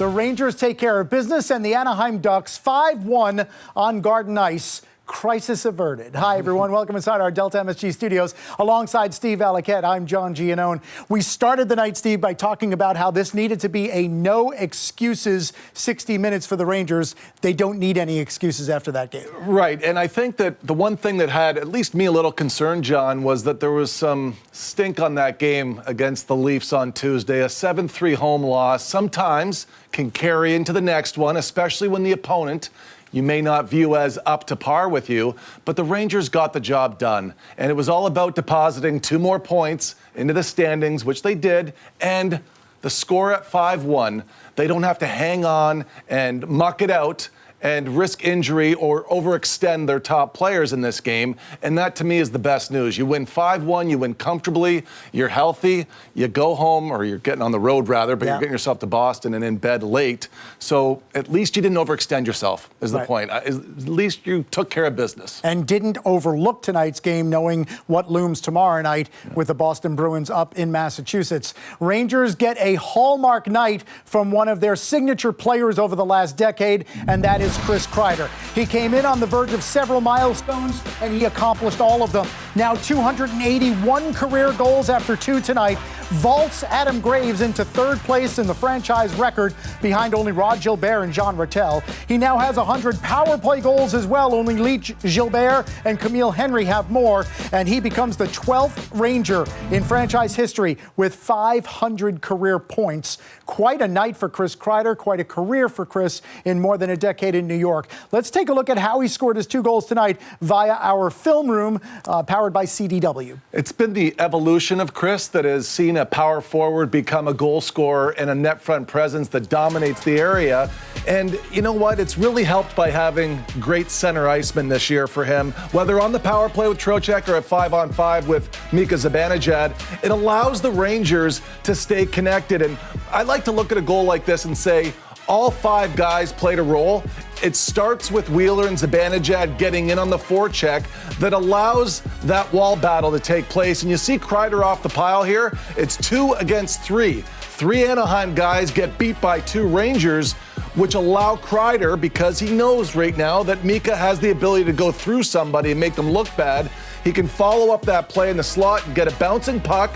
The Rangers take care of business, and the Anaheim Ducks 5-1 on Garden Ice. Crisis averted. Hi, everyone. Welcome inside our Delta MSG studios. Alongside Steve Valiquette, I'm John Giannone. We started the night, Steve, by talking about how this needed to be a no excuses 60 minutes for the Rangers. They don't need any excuses after that game. Right, and I think that the one thing that had at least me a little concerned, John, was that there was some stink on that game against the Leafs on Tuesday. A 7-3 home loss sometimes can carry into the next one, especially when the opponent you may not view as up to par with you, but the Rangers got the job done. And it was all about depositing 2 more points into the standings, which they did, and the score at 5-1. They don't have to hang on and muck it out and risk injury or overextend their top players in this game. And that, to me, is the best news. You win 5-1, you win comfortably, you're healthy, you go home, or you're getting on the road, rather, but you're getting yourself to Boston and in bed late. So at least you didn't overextend yourself, is the point. At least you took care of business. And didn't overlook tonight's game, knowing what looms tomorrow night with the Boston Bruins up in Massachusetts. Rangers get a hallmark night from one of their signature players over the last decade, and that is Chris Kreider. He came in on the verge of several milestones, and he accomplished all of them. Now 281 career goals after 2 tonight, vaults Adam Graves into 3rd place in the franchise record behind only Rod Gilbert and Jean Rattel. He now has 100 power play goals as well. Only Leach, Gilbert, and Camille Henry have more, and he becomes the 12th Ranger in franchise history with 500 career points. Quite a night for Chris Kreider, quite a career for Chris in more than a decade in New York. Let's take a look at how he scored his 2 goals tonight via our film room, powered by CDW. It's been the evolution of Chris that has seen a power forward become a goal scorer and a net front presence that dominates the area. And you know what? It's really helped by having great center icemen this year for him, whether on the power play with Trocheck or at 5-on-5 with Mika Zibanejad. It allows the Rangers to stay connected. And I like to look at a goal like this and say, all 5 guys played a role. It starts with Wheeler and Zibanejad getting in on the forecheck that allows that wall battle to take place. And you see Kreider off the pile here. It's 2 against 3. 3 Anaheim guys get beat by 2 Rangers, which allow Kreider, because he knows right now that Mika has the ability to go through somebody and make them look bad. He can follow up that play in the slot and get a bouncing puck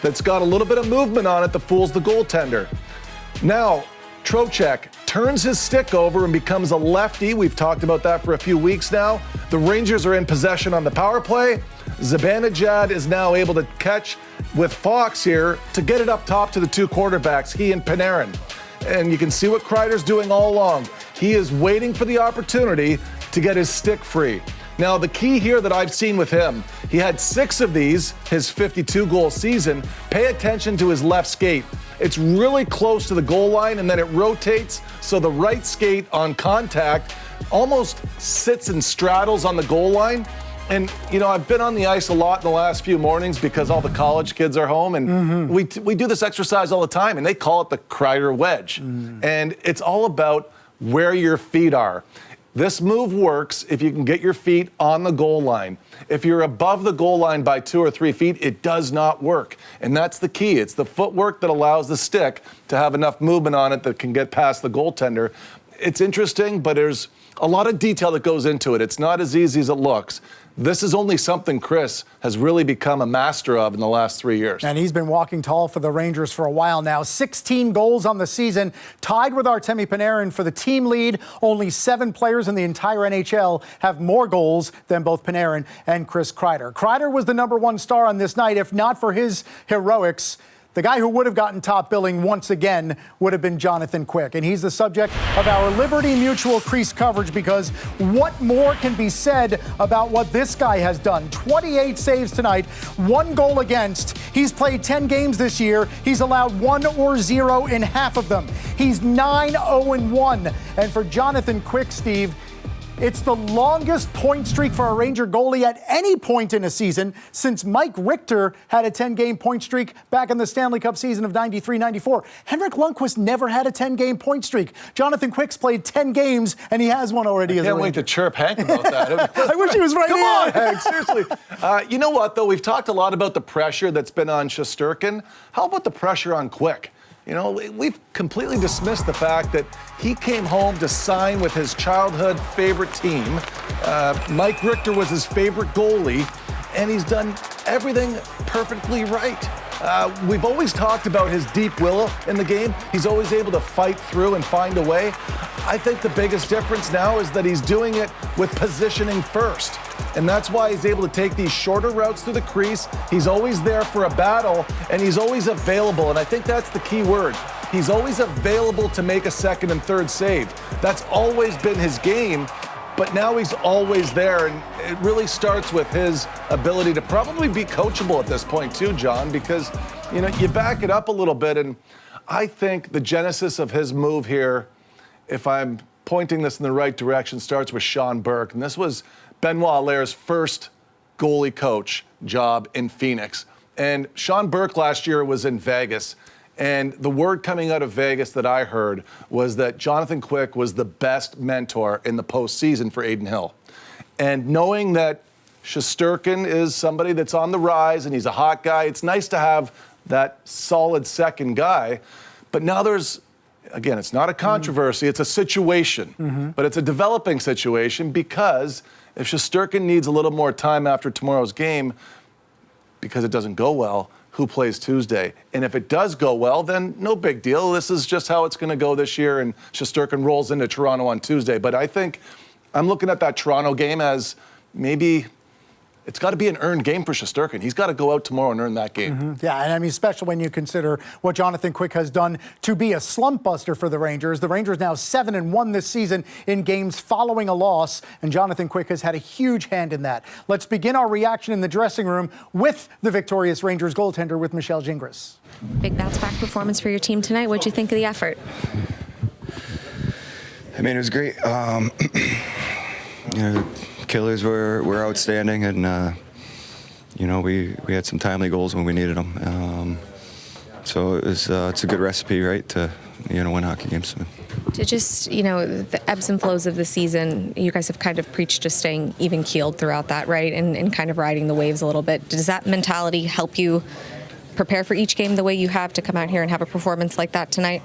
that's got a little bit of movement on it that fools the goaltender. Now, Trocheck turns his stick over and becomes a lefty. We've talked about that for a few weeks now. The Rangers are in possession on the power play. Zibanejad is now able to catch with Fox here to get it up top to the 2 quarterbacks, he and Panarin. And you can see what Kreider's doing all along. He is waiting for the opportunity to get his stick free. Now, the key here that I've seen with him, he had 6 of these, his 52-goal season. Pay attention to his left skate. It's really close to the goal line, and then it rotates, so the right skate on contact almost sits and straddles on the goal line. And, you know, I've been on the ice a lot in the last few mornings because all the college kids are home, and we do this exercise all the time, and they call it the Kreider wedge. And it's all about where your feet are. This move works if you can get your feet on the goal line. If you're above the goal line by 2 or 3 feet, it does not work. And that's the key. It's the footwork that allows the stick to have enough movement on it that can get past the goaltender. It's interesting, but there's a lot of detail that goes into it. It's not as easy as it looks. This is only something Chris has really become a master of in the last 3 years. And he's been walking tall for the Rangers for a while now. 16 goals on the season, tied with Artemi Panarin for the team lead. Only 7 players in the entire NHL have more goals than both Panarin and Chris Kreider. Kreider was the #1 star on this night. If not for his heroics, the guy who would have gotten top billing once again would have been Jonathan Quick. And he's the subject of our Liberty Mutual crease coverage, because what more can be said about what this guy has done? 28 saves tonight, 1 goal against. He's played 10 games this year. He's allowed 1 or 0 in half of them. He's 9-0-1. And for Jonathan Quick, Steve, it's the longest point streak for a Ranger goalie at any point in a season since Mike Richter had a 10-game point streak back in the Stanley Cup season of 93-94. Henrik Lundqvist never had a 10-game point streak. Jonathan Quick's played 10 games, and he has one already as a Ranger. I can't wait to chirp Hank about that. I wish he was right Come here. on, Hank, seriously. You know what, though? We've talked a lot about the pressure that's been on Shesterkin. How about the pressure on Quick? we've completely dismissed the fact that he came home to sign with his childhood favorite team. Mike Richter was his favorite goalie, and he's done everything perfectly right. We've always talked about his deep will in the game. He's always able to fight through and find a way. I think the biggest difference now is that he's doing it with positioning first. And that's why he's able to take these shorter routes through the crease. He's always there for a battle, and he's always available. And I think that's the key word. He's always available to make a second and third save. That's always been his game, but now he's always there. And it really starts with his ability to probably be coachable at this point too, John, because, you back it up a little bit. And I think the genesis of his move here, if I'm pointing this in the right direction, starts with Sean Burke. And this was Benoit Allaire's first goalie coach job in Phoenix. And Sean Burke last year was in Vegas. And the word coming out of Vegas that I heard was that Jonathan Quick was the best mentor in the postseason for Adin Hill. And knowing that Shesterkin is somebody that's on the rise and he's a hot guy, it's nice to have that solid second guy. But now there's, again, it's not a controversy, it's a situation. But it's a developing situation because if Shesterkin needs a little more time after tomorrow's game because it doesn't go well, who plays Tuesday? And if it does go well, then no big deal. This is just how it's going to go this year, and Shesterkin rolls into Toronto on Tuesday. But I think I'm looking at that Toronto game as maybe it's got to be an earned game for Shesterkin. He's got to go out tomorrow and earn that game. Yeah, and I mean, especially when you consider what Jonathan Quick has done to be a slump buster for the Rangers. The Rangers now 7-1 this season in games following a loss, and Jonathan Quick has had a huge hand in that. Let's begin our reaction in the dressing room with the victorious Rangers goaltender, with Michelle Gingras. Big bounce-back performance for your team tonight. What'd you think of the effort? I mean, it was great. Killers were outstanding, and we had some timely goals when we needed them. So it's a good recipe, right, to win hockey games. To just the ebbs and flows of the season, you guys have kind of preached just staying even keeled throughout that, right, and kind of riding the waves a little bit. Does that mentality help you prepare for each game the way you have to come out here and have a performance like that tonight?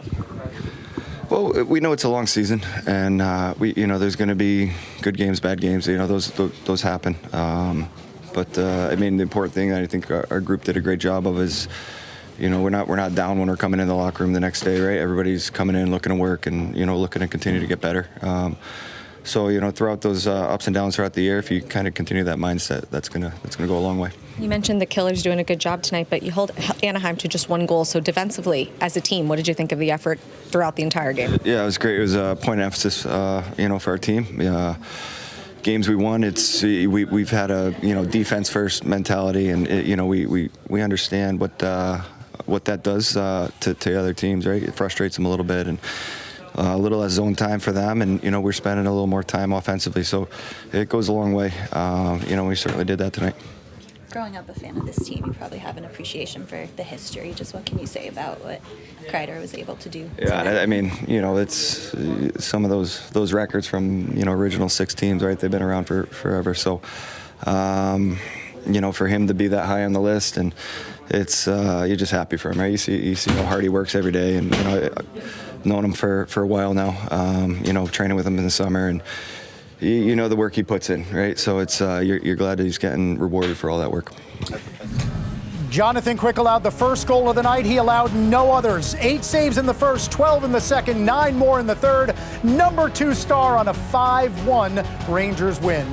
Well, we know it's a long season, and there's going to be good games, bad games. Those happen. But I mean, the important thing that I think our group did a great job of is, we're not down when we're coming in the locker room the next day, right? Everybody's coming in looking to work and looking to continue to get better. So throughout those ups and downs throughout the year, if you kind of continue that mindset, that's gonna go a long way. You mentioned the Killers doing a good job tonight, but you hold Anaheim to just one goal. So defensively, as a team, what did you think of the effort throughout the entire game? Yeah, it was great. It was a point of emphasis, for our team. Games we won, we've had a defense first mentality, and we understand what that does to other teams, right? It frustrates them a little bit, and a little less zone time for them, and we're spending a little more time offensively, so it goes a long way. We certainly did that tonight. Growing up a fan of this team, you probably have an appreciation for the history. Just what can you say about what Kreider was able to do? Yeah, I mean, it's some of those records from original 6 teams, right? They've been around for forever. So, for him to be that high on the list, and it's you're just happy for him, right? You see how hard he works every day, and I've known him for a while now. Training with him in the summer, and the work he puts in, right? So it's you're glad that he's getting rewarded for all that work. Jonathan Quick allowed the first goal of the night. He allowed no others. 8 saves in the first, 12 in the second, 9 more in the third. Number 2 star on a 5-1 Rangers win.